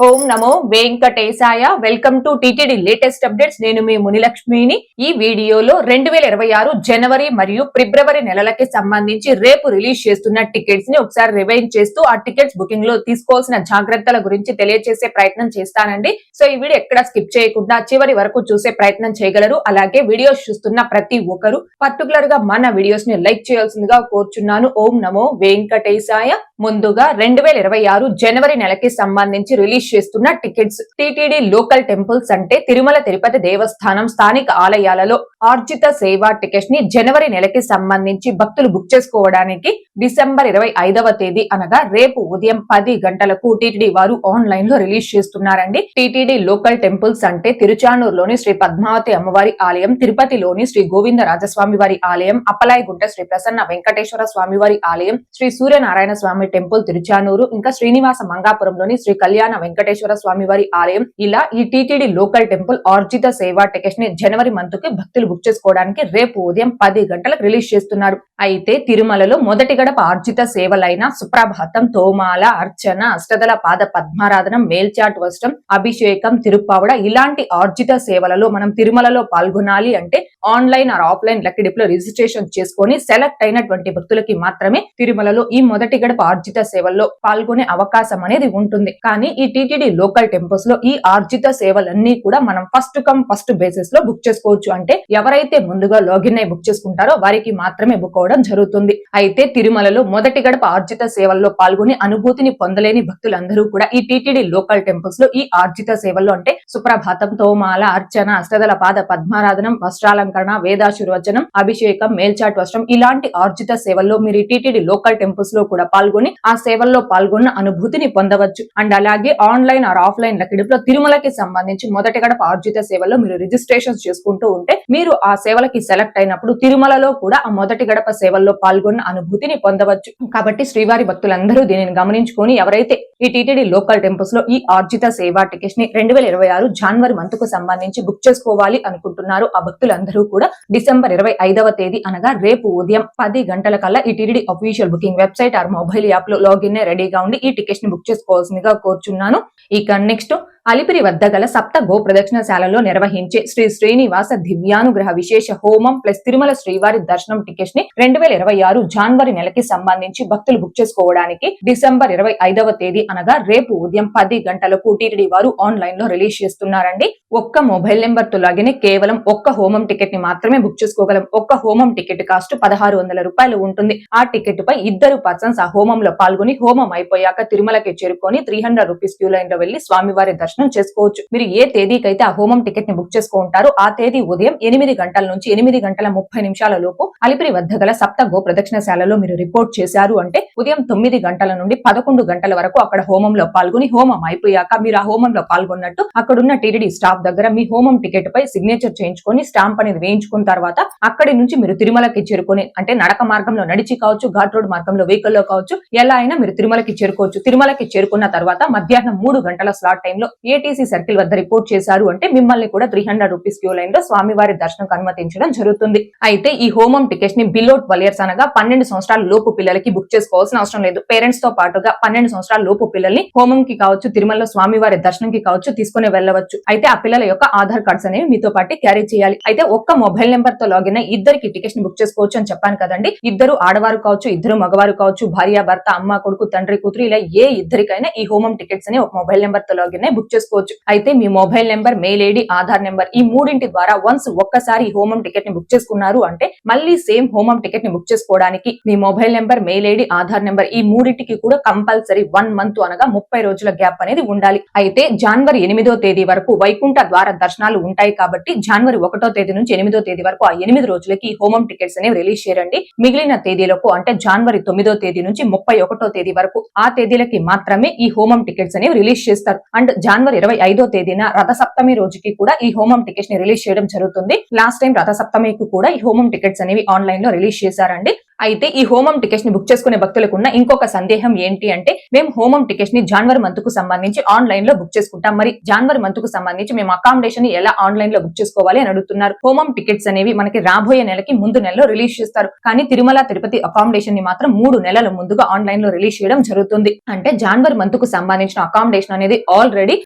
Om Namo Venkatesaya. Welcome to TTD latest updates. నేను మీ మునిలక్ష్మిని. ఈ వీడియోలో 2026 జనవరి మరియు ఫిబ్రవరి నెలలకి సంబంధించి రేపు రిలీజ్ చేస్తున్న టికెట్స్ ని ఒకసారి రివైండ్ చేస్తూ ఆ టికెట్స్ బుకింగ్ లో తీసుకోవాల్సిన జాగ్రత్తల గురించి తెలియజేసే ప్రయత్నం చేస్తానండి. సో ఈ వీడియో ఎక్కడ స్కిప్ చేయకుండా చివరి వరకు చూసే ప్రయత్నం చేయగలరు. అలాగే వీడియోస్ చూస్తున్న ప్రతి ఒక్కరు పర్టికులర్ గా మన వీడియోస్ ని లైక్ చేయాల్సిందిగా కోరుచున్నాను. ఓం నమో వెంకటేశాయ. ముందుగా 2026 జనవరి నెలకి సంబంధించి రిలీజ్ చేస్తున్న టికెట్స్. టిటిడి లోకల్ టెంపుల్స్ అంటే తిరుమల తిరుపతి దేవస్థానం స్థానిక ఆలయాలలో ఆర్జిత సేవా టికెట్స్ ని జనవరి నెలకి సంబంధించి భక్తులు బుక్ చేసుకోవడానికి డిసెంబర్ 25వ తేదీ అనగా రేపు ఉదయం 10 గంటలకు టిటిడి వారు ఆన్లైన్ లో రిలీజ్ చేస్తున్నారండి. టిటిడి లోకల్ టెంపుల్స్ అంటే తిరుచానూరులోని శ్రీ పద్మావతి అమ్మవారి ఆలయం, తిరుపతిలోని శ్రీ గోవిందరాజస్వామి వారి ఆలయం, అప్పలాయగుంట శ్రీ ప్రసన్న వెంకటేశ్వర స్వామి వారి ఆలయం, శ్రీ సూర్యనారాయణ స్వామి టెంపుల్ తిరుచానూరు, ఇంకా శ్రీనివాస మంగాపురంలోని శ్రీ కళ్యాణ వెంకటేశ్వర స్వామి వారి ఆలయం. ఇలా ఈ టిటిడి లోకల్ టెంపుల్ ఆర్జిత సేవా టికెట్స్ ని జనవరి మంత్ కి భక్తులు బుక్ చేసుకోవడానికి రేపు ఉదయం 10 గంటలకు రిలీజ్ చేస్తున్నారు. అయితే తిరుమలలో మొదటి గడప ఆర్జిత సేవలైన సుప్రభాతం, తోమాల, అర్చన, అష్టదళ పాద పద్మారాధనం, మేల్చాట్ వస్త్రం, అభిషేకం, తిరుప్పావడ ఇలాంటి ఆర్జిత సేవలలో మనం తిరుమలలో పాల్గొనాలి అంటే online or offline lucky dip లో రిజిస్ట్రేషన్ చేసుకుని సెలెక్ట్ అయినటువంటి భక్తులకి మాత్రమే తిరుమలలో ఈ మొదటి గడప ఆర్జిత సేవల్లో పాల్గొనే అవకాశం అనేది ఉంటుంది. కానీ ఈ టిటిడి లోకల్ టెంపుల్స్ లో ఈ ఆర్జిత సేవలన్నీ కూడా మనం ఫస్ట్ కమ్ ఫస్ట్ బేసిస్ లో బుక్ చేసుకోవచ్చు. అంటే ఎవరైతే ముందుగా లాగిన్ అయి బుక్ చేసుకుంటారో వారికి మాత్రమే బుక్ అవడం జరుగుతుంది. అయితే తిరుమలలో మొదటి గడప ఆర్జిత సేవల్లో పాల్గొని అనుభూతిని పొందలేని భక్తులందరూ కూడా ఈ టిటిడి లోకల్ టెంపుల్స్ లో ఈ ఆర్జిత సేవల్లో అంటే సుప్రభాతం, తోమాల, అర్చన, అష్టదళ పాద పద్మారాధనం, వస్త్రాలంకరణ, వేదాశీర్వచనం, అభిషేకం, మేల్చాట్ వస్త్రం ఇలాంటి ఆర్జిత సేవల్లో మీరు టిటిడి లోకల్ టెంపుల్స్ లో కూడా పాల్గొని ఆ సేవల్లో పాల్గొన్న అనుభూతిని పొందవచ్చు. అండ్ అలాగే online or offline lucky dip లో తిరుమలకి సంబంధించి మొదటి గడప ఆర్జిత సేవల్లో మీరు రిజిస్ట్రేషన్ చేసుకుంటూ ఉంటే మీరు ఆ సేవలకి సెలెక్ట్ అయినప్పుడు తిరుమలలో కూడా ఆ మొదటి గడప సేవల్లో పాల్గొన్న అనుభూతిని పొందవచ్చు. కాబట్టి శ్రీవారి భక్తులందరూ దీనిని గమనించుకొని ఎవరైతే ఈ టిటిడి లోకల్ టెంపుల్స్ లో ఈ ఆర్జిత సేవా టికెట్స్ ని 2026 జనవరి మంత్ కు సంబంధించి బుక్ చేసుకోవాలి అనుకుంటున్నారు ఆ భక్తులందరూ కూడా డిసెంబర్ 25వ తేదీ అనగా రేపు ఉదయం 10 గంటల కల్లా ఈ TTD official booking website or mobile app లో లాగిన్ రెడీగా ఉండి ఈ టికెట్స్ ని బుక్ చేసుకోవాల్సిందిగా కోరుచున్నాను. ఇక నెక్స్ట్ అలిపిరి వద్ద గల సప్త గో ప్రదక్షిణశాలలో నిర్వహించే శ్రీ శ్రీనివాస దివ్యానుగ్రహ విశేష హోమం ప్లస్ తిరుమల శ్రీవారి దర్శనం టికెట్స్ ని 2026 జనవరి నెలకి సంబంధించి భక్తులు బుక్ చేసుకోవడానికి డిసెంబర్ 25వ తేదీ అనగా రేపు ఉదయం 10 గంటలకు టిటిడి వారు ఆన్లైన్ లో రిలీజ్ చేస్తున్నారండి. ఒక్క మొబైల్ నెంబర్ తో లాగిన కేవలం ఒక్క హోమం టికెట్ ని మాత్రమే బుక్ చేసుకోగలం. ఒక్క హోమం టికెట్ కాస్ట్ 1600 రూపాయలు ఉంటుంది. ఆ టికెట్ పై ఇద్దరు పర్సన్స్ ఆ హోమంలో పాల్గొని హోమం అయిపోయాక తిరుమలకి చేరుకొని 300 రూపీస్ క్యూ లైన్ లో వెళ్లి స్వామివారి దర్శనం చేసుకోవచ్చు. మీరు ఏ తేదీకైతే ఆ హోమం టికెట్ ని బుక్ చేసుకుంటారో ఆ తేదీ ఉదయం 8 గంటల నుంచి 8:30 లోపు అలిపిరి వద్ద గల సప్త గో ప్రదక్షిణశాలలో మీరు రిపోర్ట్ చేశారు అంటే ఉదయం 9 గంటల నుండి 11 గంటల వరకు అక్కడ హోమంలో పాల్గొని హోమం అయిపోయాక మీరు ఆ హోమంలో పాల్గొన్నట్టు అక్కడున్న టిటిడి స్టాఫ్ దగ్గర మీ హోమం టికెట్ పై సిగ్నేచర్ చేయించుకొని స్టాంప్ అనేది వేయించుకున్న తర్వాత అక్కడి నుంచి మీరు తిరుమలకి చేరుకొని అంటే నడక మార్గంలో నడిచి కావచ్చు, ఘాట్ రోడ్ మార్గంలో వెహికల్ లో కావచ్చు, ఎలా అయినా మీరు తిరుమలకి చేరుకోవచ్చు. తిరుమలకి చేరుకున్న తర్వాత మధ్యాహ్నం 3 గంటల స్లాట్ టైంలో ఏటీసీ సర్కిల్ వద్ద రిపోర్ట్ చేశారు అంటే మిమ్మల్ని కూడా 300 రూపీస్ క్యూ లైన్ లో స్వామివారి దర్శనం అనుమతించడం జరుగుతుంది. అయితే ఈ హోమం టికెట్స్ ని బిలో 12 ఇయర్స్ అనగా 12 సంవత్సరాల లోపు పిల్లలకి బుక్ చేసుకోవాల్సిన అవసరం లేదు. పేరెంట్స్ తో పాటుగా 12 సంవత్సరాల లోపు పిల్లల్ని హోమం కి కావచ్చు, తిరుమలలో స్వామివారి దర్శనం కి కావచ్చు తీసుకుని వెళ్ళవచ్చు. అయితే ఆ పిల్లల యొక్క ఆధార్ కార్డ్స్ అనేవి మీతో పాటు క్యారీ చేయాలి. అయితే ఒక్క మొబైల్ నెంబర్ తో లాగిన్ అయ్యి ఇద్దరికి టికెట్స్ ని బుక్ చేసుకోవచ్చు అని చెప్పాను కదండి. ఇద్దరు ఆడవారు కావచ్చు, ఇద్దరు మగవారు కావచ్చు, భార్య భర్త, అమ్మ కొడుకు, తండ్రి కూతురు ఇలా ఏ ఇద్దరికైనా ఈ హోమం టికెట్స్ అని ఒక మొబైల్ నెంబర్ తో లాగిన్ అయ్యి బుక్ చేసుకోవచ్చు. అయితే మీ mobile number, mail ID, Aadhaar number ఈ మూడింటి ద్వారా వన్స్ ఒక్కసారి ఈ హోమం టికెట్ ని బుక్ చేసుకున్నారు అంటే మళ్ళీ సేమ్ హోమం టికెట్ ని బుక్ చేసుకోవడానికి మీ mobile number, mail ID, Aadhaar number ఈ మూడింటికి కూడా కంపల్సరీ 1 మంత్ అనగా 30 రోజుల గ్యాప్ అనేది ఉండాలి. అయితే జనవరి 8వ తేదీ వరకు వైకుంఠ ద్వార దర్శనాలు ఉంటాయి కాబట్టి జనవరి 1వ తేదీ నుంచి 8వ తేదీ వరకు ఆ 8 రోజులకి హోమం టికెట్స్ అనేవి రిలీజ్ చేయండి. మిగిలిన తేదీలకు అంటే జనవరి 9వ తేదీ నుంచి 31వ తేదీ వరకు ఆ తేదీలకి మాత్రమే ఈ హోమం టికెట్స్ అనేవి రిలీజ్ చేస్తారు. అండ్ జనవరి 25వ తేదీన రథ సప్తమి రోజుకి కూడా ఈ హోమం టికెట్స్ ని రిలీజ్ చేయడం జరుగుతుంది. లాస్ట్ టైం రథ సప్తమికి కూడా ఈ హోమం టికెట్స్ అనేవి ఆన్లైన్ లో రిలీజ్ చేశారండి. అయితే ఈ హోమం టికెట్స్ ని బుక్ చేసుకునే భక్తులకు ఉన్న ఇంకొక సందేహం ఏంటి అంటే, మేము హోమం టికెట్స్ ని జనవరి మంత్ కు సంబంధించి ఆన్లైన్ లో బుక్ చేసుకుంటాం, మరి జనవరి మంత్ కు సంబంధించి మేము అకామిడేషన్ ని ఎలా ఆన్లైన్ లో బుక్ చేసుకోవాలి అని అడుగుతున్నారు. హోమం టికెట్స్ అనేవి మనకి రాబోయే నెలకి ముందు నెలలో రిలీజ్ చేస్తారు, కానీ తిరుమల తిరుపతి అకామిడేషన్ ని మాత్రం 3 నెలల ముందుగా ఆన్లైన్ లో రిలీజ్ చేయడం జరుగుతుంది. అంటే జనవరి మంత్ కు సంబంధించిన అకామిడేషన్ అనేది ఆల్రెడీ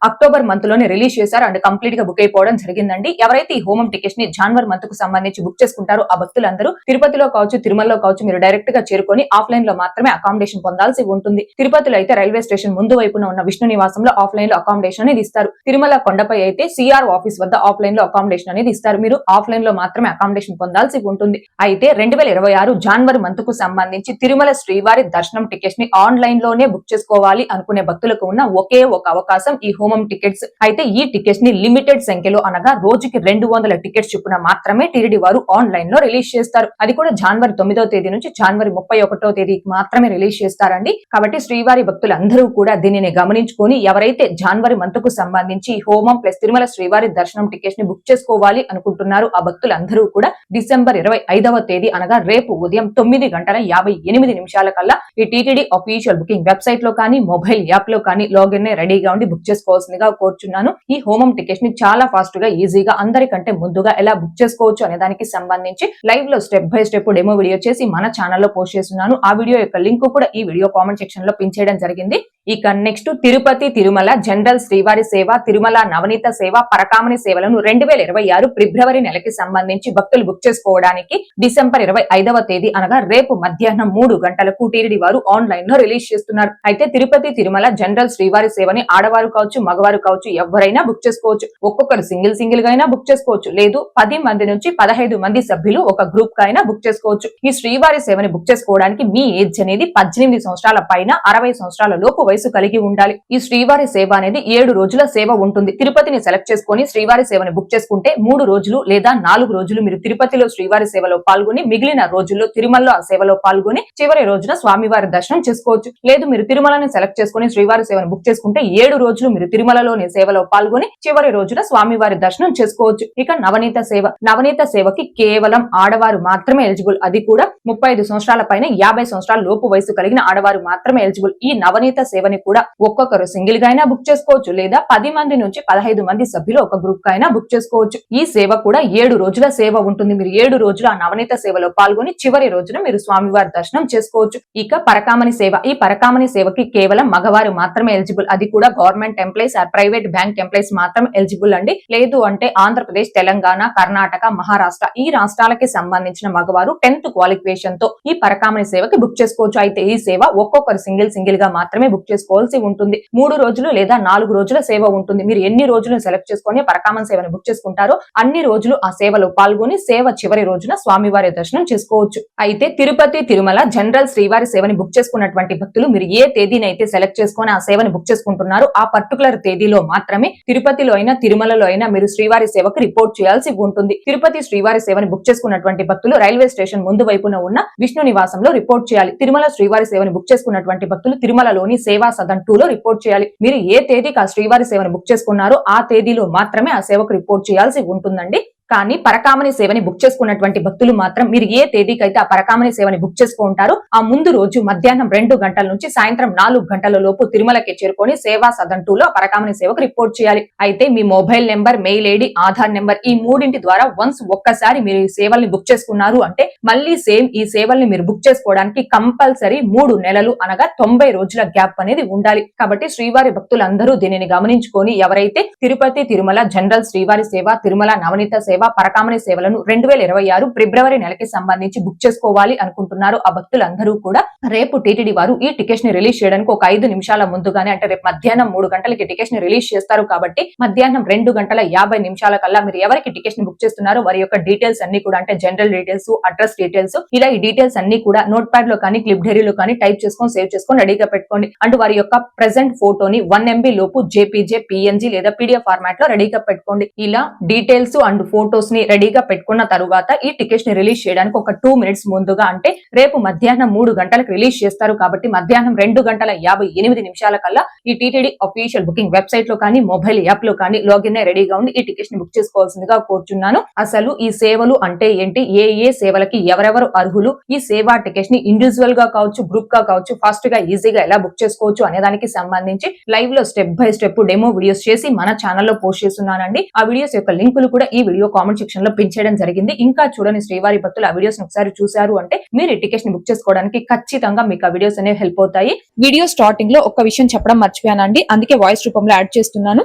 అక్టోబర్ మంత్ లోనే రిలీజ్ చేశారు అండ్ కంప్లీట్ గా బుక్ అయిపోవడం జరిగిందండి. ఎవరైతే ఈ హోమం టికెట్స్ ని జనవరి మంత్ కు సంబంధించి బుక్ చేసుకుంటారో ఆ భక్తులందరూ తిరుపతిలో కావచ్చు, తిరుమలలో కావచ్చు, మీరు డైరెక్ట్ గా చేరుకొని ఆఫ్లైన్ లో మాత్రమే అకామిడేషన్ పొందాల్సి ఉంటుంది. తిరుపతిలో అయితే రైల్వే స్టేషన్ ముందు వైపున ఉన్న విష్ణు నివాసంలో ఆఫ్లైన్ లో అకామిడేషన్ అనేది ఇస్తారు. తిరుమల కొండపై అయితే సిఆర్ ఆఫీస్ వద్ద ఆఫ్లైన్ లో అకామిడేషన్ అనేది ఇస్తారు. మీరు ఆఫ్లైన్ లో మాత్రమే అకామిడేషన్ పొందాల్సి ఉంటుంది. అయితే 2026 జనవరి మంత్ కు సంబంధించి తిరుమల శ్రీవారి దర్శనం టికెట్స్ ని ఆన్లైన్ లోనే బుక్ చేసుకోవాలి అనుకునే భక్తులకు ఉన్న ఒకే ఒక అవకాశం ఈ హోమం టికెట్స్. అయితే ఈ టికెట్స్ ని లిమిటెడ్ సంఖ్యలో అనగా రోజుకి 200 టికెట్స్ చొప్పున మాత్రమే టీటీడీ వారు ఆన్లైన్ లో రిలీజ్ చేస్తారు. అది కూడా జనవరి 9వ తేదీ నుంచి జనవరి 31వ తేదీకి మాత్రమే రిలీజ్ చేస్తారండి. కాబట్టి శ్రీవారి భక్తులందరూ కూడా దీనిని గమనించుకొని ఎవరైతే జనవరి మంత్ కు సంబంధించి హోమం ప్లస్ తిరుమల శ్రీవారి దర్శనం టికెట్స్ ని బుక్ చేసుకోవాలి అనుకుంటున్నారు ఆ భక్తులందరూ కూడా డిసెంబర్ 25వ తేదీ అనగా రేపు ఉదయం 9:58 కల్లా ఈ టీటీడీ అఫీషియల్ బుకింగ్ వెబ్సైట్ లో కానీ మొబైల్ యాప్ లో కానీ లాగిన్ రెడీగా ఉండి బుక్ చేసుకోవాల్సిందిగా కోరుచున్నాను. ఈ హోమం టికెట్స్ ని చాలా ఫాస్ట్ గా ఈజీగా అందరికంటే ముందుగా ఎలా బుక్ చేసుకోవచ్చు అనే దానికి సంబంధించి లైవ్ లో step by step demo video చేసి మన ఛానల్లో పోస్ట్ చేస్తున్నాను. ఆ వీడియో యొక్క లింక్ కూడా ఈ వీడియో కామెంట్ సెక్షన్ లో పిన్ చేయడం జరిగింది. ఇక నెక్స్ట్ తిరుపతి తిరుమల జనరల్ శ్రీవారి సేవ, తిరుమల నవనీత సేవ, పరకామణి సేవలను 2026 ఫిబ్రవరి నెలకి సంబంధించి భక్తులు బుక్ చేసుకోవడానికి డిసెంబర్ 25వ తేదీ అనగా రేపు మధ్యాహ్నం 3 గంటలకు టీటీడీ వారు ఆన్లైన్ లో రిలీజ్ చేస్తున్నారు. అయితే తిరుపతి తిరుమల జనరల్ శ్రీవారి సేవని ఆడవారు కావచ్చు, మగవారు కావచ్చు, ఎవరైనా బుక్ చేసుకోవచ్చు. ఒక్కొక్కరు సింగిల్ గా అయినా బుక్ చేసుకోవచ్చు, లేదు 10 మంది నుంచి 15 మంది సభ్యులు ఒక గ్రూప్ గా అయినా బుక్ చేసుకోవచ్చు. ఈ శ్రీవారి సేవని బుక్ చేసుకోవడానికి మీ ఏజ్ అనేది 18 సంవత్సరాల పైన 60 సంవత్సరాల లోపు వయసు కలిగి ఉండాలి. ఈ శ్రీవారి సేవ అనేది 7 రోజుల సేవ ఉంటుంది. తిరుపతిని సెలెక్ట్ చేసుకుని శ్రీవారి సేవని బుక్ చేసుకుంటే 3 రోజులు లేదా 4 రోజులు మీరు తిరుపతిలో శ్రీవారి సేవలో పాల్గొని మిగిలిన రోజుల్లో తిరుమలలో ఆ సేవలో పాల్గొని చివరి రోజున స్వామివారి దర్శనం చేసుకోవచ్చు. లేదు మీరు తిరుమలని సెలెక్ట్ చేసుకుని శ్రీవారి సేవను బుక్ చేసుకుంటే 7 రోజులు మీరు తిరుమలలోని సేవలో పాల్గొని చివరి రోజున స్వామివారి దర్శనం చేసుకోవచ్చు. ఇక నవనీత సేవ, నవనీత సేవకి కేవలం ఆడవారు మాత్రమే ఎలిజిబుల్. అది కూడా 35 సంవత్సరాల పైన 50 సంవత్సరాల లోపు వయసు కలిగిన ఆడవారు మాత్రమే ఎలిజిబుల్. ఈ నవనీత సేవని కూడా ఒక్కొక్కరు సింగిల్ గా అయినా బుక్ చేసుకోవచ్చు, లేదా 10 మంది నుంచి 15 మంది సభ్యులు ఒక గ్రూప్ గా అయినా బుక్ చేసుకోవచ్చు. ఈ సేవ కూడా 7 రోజుల సేవ ఉంటుంది. మీరు 7 రోజులు ఆ నవనీత సేవలో పాల్గొని చివరి రోజున మీరు స్వామివారి దర్శనం చేసుకోవచ్చు. ఇక పరకామణి సేవ, ఈ పరకామణి సేవకి కేవలం మగవారు మాత్రమే ఎలిజిబుల్. అది కూడా government employees or private bank employees మాత్రం ఎలిజిబుల్ అండి. లేదు అంటే ఆంధ్రప్రదేశ్, తెలంగాణ, కర్ణాటక, మహారాష్ట్ర ఈ రాష్ట్రాలకి సంబంధించిన మగవారు 10th క్వాలిఫికేషన్ తో ఈ పరకామణి సేవకి బుక్ చేసుకోవచ్చు. అయితే ఈ సేవ ఒక్కొక్కరు సింగిల్ గా మాత్రమే బుక్ చేసుకోవాల్సి ఉంటుంది. 3 రోజులు లేదా 4 రోజుల సేవ ఉంటుంది. మీరు ఎన్ని రోజులు సెలెక్ట్ చేసుకొని పరకామణి సేవని బుక్ చేసుకుంటారో అన్ని రోజులు ఆ సేవలో పాల్గొని సేవ చివరి రోజున స్వామివారి దర్శనం చేసుకోవచ్చు. అయితే తిరుపతి తిరుమల జనరల్ శ్రీవారి సేవని బుక్ చేసుకున్నటువంటి భక్తులు మీరు ఏ తేదీనైతే సెలెక్ట్ చేసుకొని ఆ సేవని బుక్ చేసుకుంటున్నారో ఆ పర్టికులర్ తేదీలో మాత్రమే తిరుపతిలో అయినా తిరుమలలో అయినా మీరు శ్రీవారి సేవకు రిపోర్ట్ చేయాల్సి ఉంటుంది. తిరుపతి శ్రీవారి సేవని బుక్ చేసుకున్నటువంటి భక్తులు రైల్వే స్టేషన్ ముందు వైపున ఉన్న విష్ణు నివాసంలో రిపోర్ట్ చేయాలి. తిరుమల శ్రీవారి సేవని బుక్ చేసుకున్నటువంటి భక్తులు తిరుమలలోని సేవా సదన్ 2లో రిపోర్ట్ చేయాలి. మీరు ఏ తేదీకి ఆ శ్రీవారి సేవని బుక్ చేసుకున్నారో ఆ తేదీలో మాత్రమే ఆ సేవకు రిపోర్ట్ చేయాల్సి ఉంటుందండి. కానీ పరకామణి సేవని బుక్ చేసుకున్నటువంటి భక్తులు మాత్రం మీరు ఏ తేదీకైతే ఆ పరకామణి సేవని బుక్ చేసుకుంటారో ఆ ముందు రోజు మధ్యాహ్నం 2 గంటల నుంచి సాయంత్రం 4 గంటల లోపు తిరుమలకి చేరుకొని సేవా సదన్ 2లో పరకామణి సేవకు రిపోర్ట్ చేయాలి. అయితే మీ mobile number, mail ID, Aadhaar number ఈ మూడింటి ద్వారా వన్స్ ఒక్కసారి మీరు ఈ సేవల్ని బుక్ చేసుకున్నారు అంటే మళ్ళీ సేమ్ ఈ సేవల్ని మీరు బుక్ చేసుకోవడానికి కంపల్సరీ 3 నెలలు అనగా 90 రోజుల గ్యాప్ అనేది ఉండాలి. కాబట్టి శ్రీవారి భక్తులందరూ దీనిని గమనించుకొని ఎవరైతే తిరుపతి తిరుమల జనరల్ శ్రీవారి సేవ, తిరుమల నవనీత సేవ, పరకామణి సేవలను 2026 ఫిబ్రవరి నెలకి సంబంధించి బుక్ చేసుకోవాలి అనుకుంటున్నారు ఆ భక్తులందరూ కూడా రేపు టీటీడీ వారు ఈ టికెట్స్ ని రిలీజ్ చేయడానికి ఒక 5 నిమిషాల ముందుగానే అంటే రేపు మధ్యాహ్నం 3 గంటలకి టికెట్స్ ని రిలీజ్ చేస్తారు. కాబట్టి మధ్యాహ్నం 2:50 కల్లా మీరు ఎవరికి టికెట్స్ ని బుక్ చేస్తున్నారో వారి యొక్క డీటెయిల్స్ అన్ని కూడా అంటే జనరల్ డీటెయిల్స్, అడ్రస్ డీటెయిల్స్ ఇలా ఈ డీటెయిల్స్ అన్ని కూడా నోట్ ప్యాడ్ లో కానీ క్లిప్ డైరీలో కానీ టైప్ చేసుకొని సేవ్ చేసుకొని రెడీగా పెట్టుకోండి. అండ్ వారి యొక్క ప్రెసెంట్ ఫోటోని 1 MB లోపు జేపీజే, PNG లేదా PDF ఫార్మాట్ లో రెడీగా పెట్టుకోండి. ఇలా డీటెయిల్స్ అండ్ ఫోటో ఫొటోస్ ని రెడీగా పెట్టుకున్న తరువాత ఈ టికెట్స్ ని రిలీజ్ చేయడానికి ఒక 2 మినిట్స్ ముందుగా, అంటే రేపు మధ్యాహ్నం 3 గంటలకు రిలీజ్ చేస్తారు కాబట్టి మధ్యాహ్నం 2:58 కల్లా ఈ టీటీడీ అఫీషియల్ బుకింగ్ వెబ్సైట్ లో కానీ మొబైల్ యాప్ లో కానీ లాగిన్ అయి రెడీగా ఉండి ఈ టికెట్స్ ని బుక్ చేసుకోవాల్సిందిగా కోరుచున్నాను. అసలు ఈ సేవలు అంటే ఏంటి, ఏ సేవలకి ఎవరెవరు అర్హులు, ఈ సేవా టికెట్స్ ని ఇండివిజువల్ గా కావచ్చు, గ్రూప్ గా కావచ్చు, ఫాస్ట్ గా ఈజీగా ఎలా బుక్ చేసుకోవచ్చు అనే దానికి సంబంధించి లైవ్ లో step by step demo videos చేసి మన ఛానల్లో పోస్ట్ చేస్తున్నానండి. ఆ వీడియోస్ యొక్క లింకులు కూడా ఈ వీడియో కామెంట్ సెక్షన్ లో పిన్ చేయడం జరిగింది. ఇంకా చూడని శ్రీవారి భక్తులు ఆ వీడియోస్ ఒకసారి చూశారు అంటే మీరు ఈ టికెట్స్ ని బుక్ చేసుకోవడానికి ఖచ్చితంగా మీకు ఆ వీడియోస్ అనేవి హెల్ప్ అవుతాయి. వీడియో స్టార్టింగ్ లో ఒక విషయం చెప్పడం మర్చిపోయానండి, అందుకే వాయిస్ రూపంలో యాడ్ చేస్తున్నాను.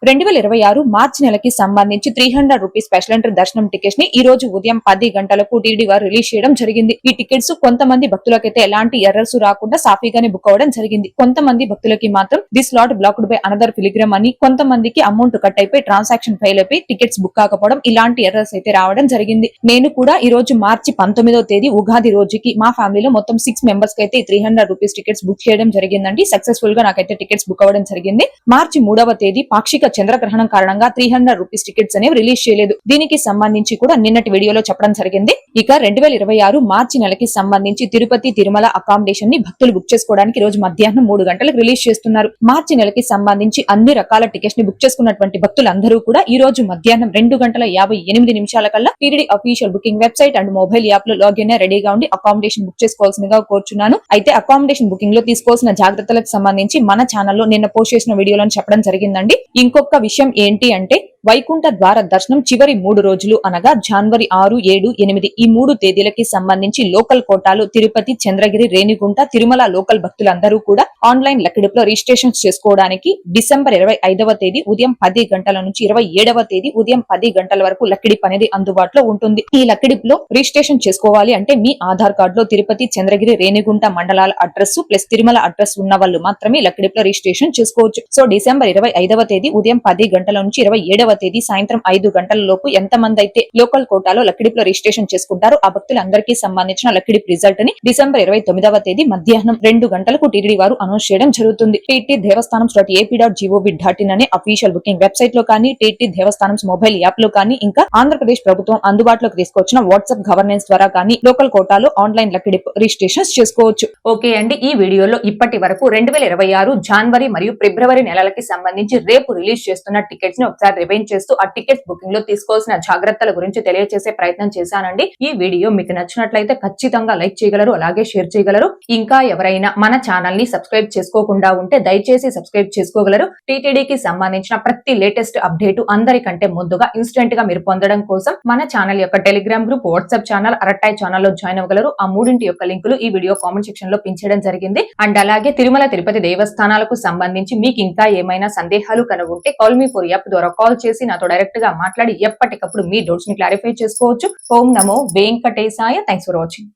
2026 మార్చి నెలకి సంబంధించి 300 రూపీస్ స్పెషల్ ఎంట్రీ దర్శనం టికెట్స్ ని ఈ రోజు ఉదయం 10 గంటలకు టీటీడీ వారు రిలీజ్ చేయడం జరిగింది. ఈ టికెట్స్ కొంతమంది భక్తులకైతే ఎలాంటి ఎర్రర్స్ రాకుండా సాఫీగానే బుక్ అవ్వడం జరిగింది. కొంతమంది భక్తులకి మాత్రం the slot blocked by another ఫిలిగ్రామ్ అని, కొంతమందికి అమౌంట్ కట్ అయిపోయి ట్రాన్సాక్షన్ ఫెయిల్ అయిపోయి టికెట్స్ బుక్ కాకపోవడం, ఇలాంటి ఎర్రర్స్ అయితే రావడం జరిగింది. నేను కూడా ఈ రోజు మార్చి 19వ తేదీ ఉగాది రోజుకి మా ఫ్యామిలీలో మొత్తం 6 మెంబర్స్ కి అయితే 300 రూపీస్ టికెట్స్ బుక్ చేయడం జరిగిందండి. సక్సెస్ఫుల్ గా నాకైతే టికెట్స్ బుక్ అవ్వడం జరిగింది. మార్చి 3వ తేదీ పాక్షిక చంద్రగ్రహణం కారణంగా 300 రూపీస్ టికెట్స్ అనేవి రిలీజ్ చేయలేదు. దీనికి సంబంధించి కూడా నిన్నటి వీడియోలో చెప్పడం జరిగింది. ఇక 2026 మార్చి నెలకి సంబంధించి తిరుపతి తిరుమల అకామిడేషన్ ని భక్తులు బుక్ చేసుకోవడానికి ఈ రోజు మధ్యాహ్నం 3 గంటలకు రిలీజ్ చేస్తున్నారు. మార్చి నెలకి సంబంధించి అన్ని రకాల టికెట్స్ ని బుక్ చేసుకున్నటువంటి భక్తులందరూ కూడా ఈ రోజు మధ్యాహ్నం 2:58 కల్లా TTD official booking website and mobile app లో లాగిన్ రెడీగా ఉండి అకామిడేషన్ బుక్ చేసుకోవాల్సిందిగా కోరుచున్నాను. అయితే అకామిడేషన్ బుకింగ్ లో తీసుకోవాల్సిన జాగ్రత్తలకు సంబంధించి మన ఛానల్లో నిన్న పోస్ట్ చేసిన వీడియోలను చెప్పడం జరిగిందండి. ఇంకొక విషయం ఏంటి అంటే వైకుంఠ ద్వార దర్శనం చివరి 3 రోజులు అనగా జనవరి 6, 7, 8 ఈ 3 తేదీలకి సంబంధించి లోకల్ కోటాలు తిరుపతి, చంద్రగిరి, రేణిగుంట, తిరుమల లోకల్ భక్తులందరూ కూడా ఆన్లైన్ లక్కిడిపులో రిజిస్ట్రేషన్ చేసుకోవడానికి డిసెంబర్ 25వ తేదీ ఉదయం 10 గంటల నుంచి 27వ తేదీ ఉదయం 10 గంటల వరకు లక్కిడిప్ అనేది అందుబాటులో ఉంటుంది. ఈ లక్కిడిపులో రిజిస్ట్రేషన్ చేసుకోవాలి అంటే మీ ఆధార్ కార్డు లో తిరుపతి, చంద్రగిరి, రేణిగుంట మండలాల అడ్రస్ ప్లస్ తిరుమల అడ్రస్ ఉన్న వాళ్ళు మాత్రమే లక్కిడిపులో రిజిస్ట్రేషన్ చేసుకోవచ్చు. సో డిసెంబర్ 25వ తేదీ ఉదయం 10 గంటల నుంచి 27వ తేదీ సాయంత్రం 5 గంటల లోపు ఎంతమంది అయితే లోకల్ కోటాలో లక్కిడిపులో రిజిస్ట్రేషన్ చేసుకుంటారో ఆ భక్తులందరికీ సంబంధించిన లక్కిడిప్ రిజల్ట్ ని డిసెంబర్ 29వ తేదీ మధ్యాహ్నం 2 గంటలకు టీటీడీ వారు అనౌన్స్ చేయడం జరుగుతుంది. టీటీ దేవస్థానం.ap.gov.in అనే అఫీషియల్ బుకింగ్ వెబ్సైట్ లో కానీ, టీటీ దేవస్థానం మొబైల్ యాప్ లో కానీ, ఇంకా ఆంధ్రప్రదేశ్ ప్రభుత్వం అందుబాటులోకి తీసుకొచ్చిన వాట్సాప్ గవర్నెన్స్ ద్వారా కానీ లోకల్ కోటాలో ఆన్లైన్ లక్కిడిప్ రిజిస్ట్రేషన్ చేసుకోవచ్చు. ఓకే అండి, ఈ వీడియోలో ఇప్పటి వరకు 2026 జనవరి మరియు ఫిబ్రవరి నెలలకి సంబంధించి రేపు రిలీజ్ చేస్తున్న టికెట్స్ ని ఒకసారి రివైండ్ చేస్తూ ఆ టికెట్స్ బుకింగ్ లో తీసుకోవాల్సిన జాగ్రత్తల గురించి తెలియజేసే ప్రయత్నం చేశానండి. ఈ వీడియో మీకు నచ్చినట్లయితే ఖచ్చితంగా లైక్ చేయగలరు, అలాగే షేర్ చేయగలరు. ఇంకా ఎవరైనా మన ఛానల్ ని సబ్స్క్రైబ్ చేసుకోకుండా ఉంటే దయచేసి సబ్స్క్రైబ్ చేసుకోగలరు. టీటీడీకి సంబంధించిన ప్రతి లేటెస్ట్ అప్డేట్ అందరికంటే ముందుగా ఇన్స్టెంట్ గా మీరు పొందడం కోసం మన ఛానల్ యొక్క Telegram group, WhatsApp channel, Arattai ఛానల్లో జాయిన్ అవ్వగలరు. ఆ మూడింటి యొక్క లింకులు ఈ వీడియో కామెంట్ సెక్షన్ లో పిన్ చేయడం జరిగింది. అండ్ అలాగే తిరుమల తిరుపతి దేవస్థానాలకు సంబంధించి మీకు ఇంకా ఏమైనా సందేహాలు కనుగొంటే కాల్ మీ ఫర్ యాప్ ద్వారా కాల్ చేసి నాతో డైరెక్ట్ గా మాట్లాడి ఎప్పటికప్పుడు మీ డౌట్స్ ని క్లారిఫై చేసుకోవచ్చు. ఓం నమో వెంకటేశాయ. Thanks for watching.